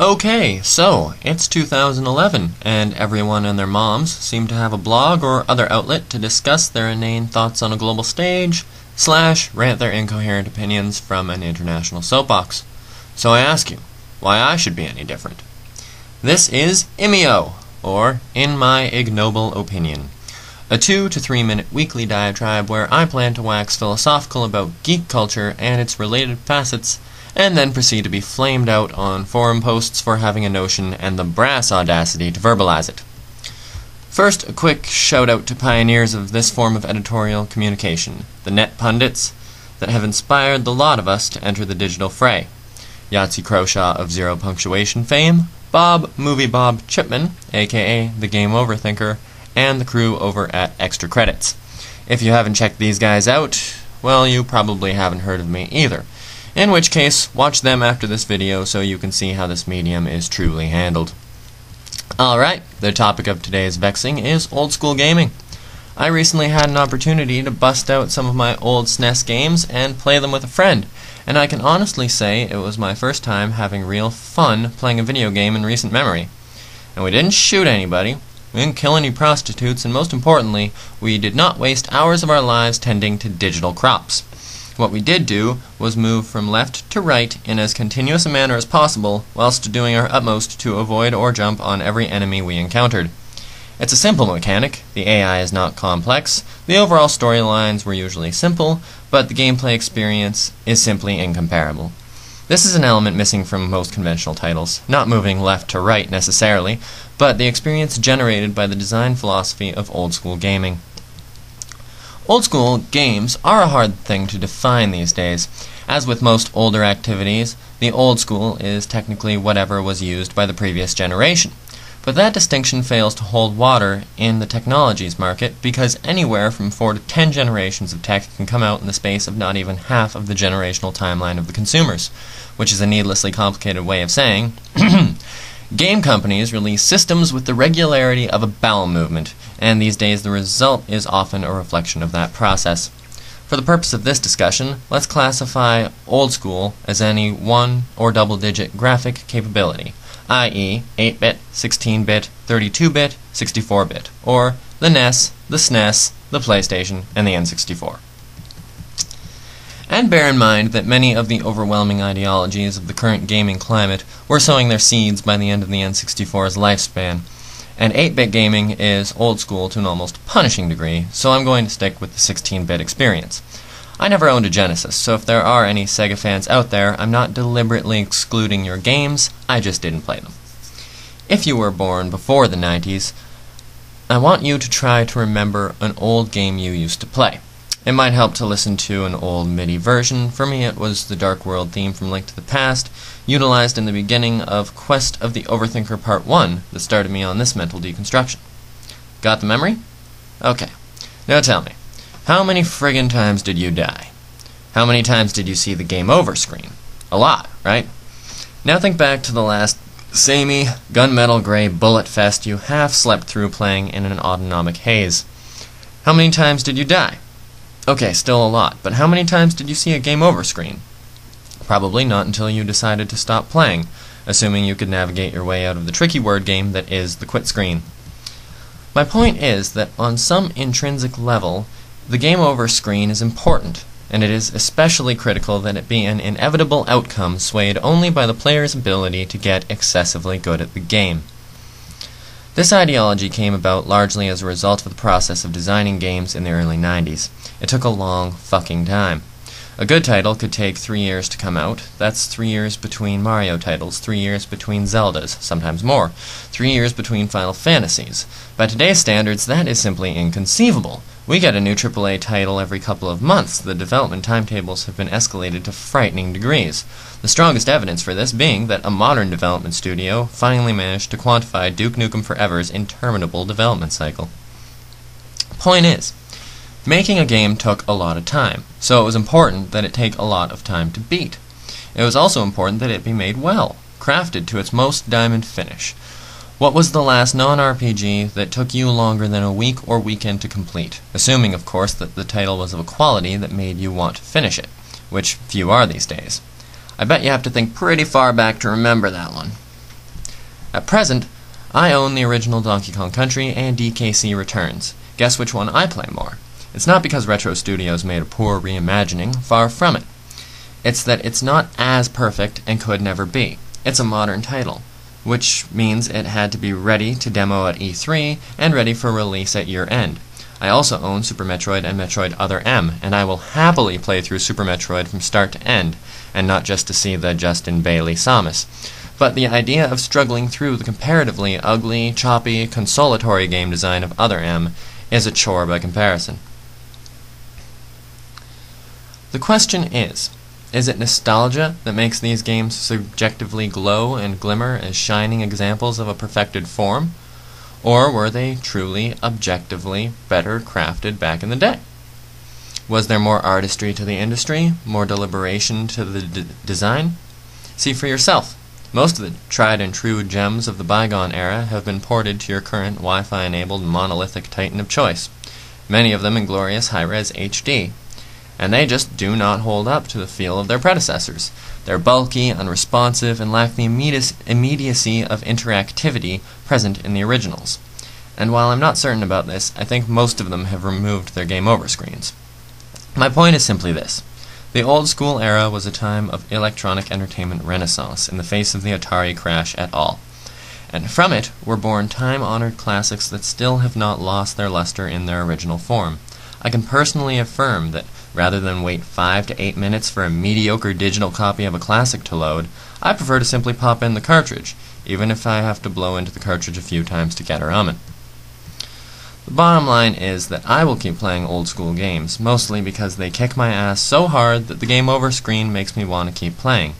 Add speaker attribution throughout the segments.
Speaker 1: Okay, so it's 2011, and everyone and their moms seem to have a blog or other outlet to discuss their inane thoughts on a global stage, / rant their incoherent opinions from an international soapbox. So I ask you, why I should be any different? This is IMIO, or In My Ignoble Opinion, a 2 to 3 minute weekly diatribe where I plan to wax philosophical about geek culture and its related facets, and then proceed to be flamed out on forum posts for having a notion and the brass audacity to verbalize it. First, a quick shout out to pioneers of this form of editorial communication, the net pundits that have inspired the lot of us to enter the digital fray. Yahtzee Croshaw of Zero Punctuation fame, Movie Bob Chipman, aka the Game Over Thinker, and the crew over at Extra Credits. If you haven't checked these guys out, well, you probably haven't heard of me either. In which case, watch them after this video so you can see how this medium is truly handled. Alright, the topic of today's vexing is old school gaming. I recently had an opportunity to bust out some of my old SNES games and play them with a friend, and I can honestly say it was my first time having real fun playing a video game in recent memory. And we didn't shoot anybody, we didn't kill any prostitutes, and most importantly, we did not waste hours of our lives tending to digital crops. What we did do was move from left to right in as continuous a manner as possible, whilst doing our utmost to avoid or jump on every enemy we encountered. It's a simple mechanic, the AI is not complex, the overall storylines were usually simple, but the gameplay experience is simply incomparable. This is an element missing from most conventional titles, not moving left to right necessarily, but the experience generated by the design philosophy of old school gaming. Old school games are a hard thing to define these days. As with most older activities, the old school is technically whatever was used by the previous generation. But that distinction fails to hold water in the technologies market because anywhere from 4 to 10 generations of tech can come out in the space of not even half of the generational timeline of the consumers, which is a needlessly complicated way of saying game companies release systems with the regularity of a bowel movement, and these days the result is often a reflection of that process. For the purpose of this discussion, let's classify old school as any 1 or double-digit graphic capability, i.e. 8-bit, 16-bit, 32-bit, 64-bit, or the NES, the SNES, the PlayStation, and the N64. And bear in mind that many of the overwhelming ideologies of the current gaming climate were sowing their seeds by the end of the N64's lifespan. And 8-bit gaming is old school to an almost punishing degree, so I'm going to stick with the 16-bit experience. I never owned a Genesis, so if there are any Sega fans out there, I'm not deliberately excluding your games, I just didn't play them. If you were born before the 90s, I want you to try to remember an old game you used to play. It might help to listen to an old MIDI version. For me, it was the Dark World theme from Link to the Past, utilized in the beginning of Quest of the Overthinker Part 1 that started me on this mental deconstruction. Got the memory? Okay. Now tell me, how many friggin' times did you die? How many times did you see the game over screen? A lot, right? Now think back to the last samey, gunmetal gray bullet fest you half slept through playing in an autonomic haze. How many times did you die? Okay, still a lot, but how many times did you see a game over screen? Probably not until you decided to stop playing, assuming you could navigate your way out of the tricky word game that is the quit screen. My point is that on some intrinsic level, the game over screen is important, and it is especially critical that it be an inevitable outcome swayed only by the player's ability to get excessively good at the game. This ideology came about largely as a result of the process of designing games in the early 90s. It took a long fucking time. A good title could take 3 years to come out. That's 3 years between Mario titles, 3 years between Zeldas, sometimes more, 3 years between Final Fantasies. By today's standards, that is simply inconceivable. We get a new AAA title every couple of months. The development timetables have been escalated to frightening degrees. The strongest evidence for this being that a modern development studio finally managed to quantify Duke Nukem Forever's interminable development cycle. Point is, making a game took a lot of time, so it was important that it take a lot of time to beat. It was also important that it be made well, crafted to its most diamond finish. What was the last non-RPG that took you longer than a week or weekend to complete? Assuming, of course, that the title was of a quality that made you want to finish it, which few are these days. I bet you have to think pretty far back to remember that one. At present, I own the original Donkey Kong Country and DKC Returns. Guess which one I play more? It's not because Retro Studios made a poor reimagining, far from it. It's that it's not as perfect and could never be. It's a modern title, which means it had to be ready to demo at E3 and ready for release at year-end. I also own Super Metroid and Metroid Other M, and I will happily play through Super Metroid from start to end, and not just to see the Justin Bailey Samus. But the idea of struggling through the comparatively ugly, choppy, consolatory game design of Other M is a chore by comparison. The question is it nostalgia that makes these games subjectively glow and glimmer as shining examples of a perfected form? Or were they truly, objectively better crafted back in the day? Was there more artistry to the industry, more deliberation to the design? See for yourself. Most of the tried and true gems of the bygone era have been ported to your current Wi-Fi enabled monolithic titan of choice, many of them in glorious high-res HD. And they just do not hold up to the feel of their predecessors. They're bulky, unresponsive, and lack the immediacy of interactivity present in the originals. And while I'm not certain about this, I think most of them have removed their game over screens. My point is simply this. The old school era was a time of electronic entertainment renaissance in the face of the Atari crash et al. And from it were born time-honored classics that still have not lost their luster in their original form. I can personally affirm that rather than wait 5 to 8 minutes for a mediocre digital copy of a classic to load, I prefer to simply pop in the cartridge, even if I have to blow into the cartridge a few times to get around it. The bottom line is that I will keep playing old school games, mostly because they kick my ass so hard that the game over screen makes me want to keep playing.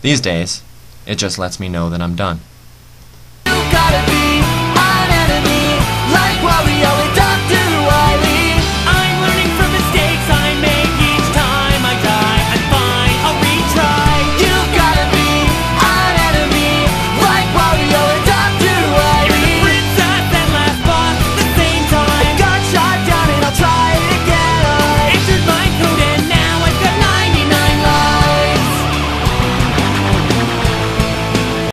Speaker 1: These days, it just lets me know that I'm done. You gotta be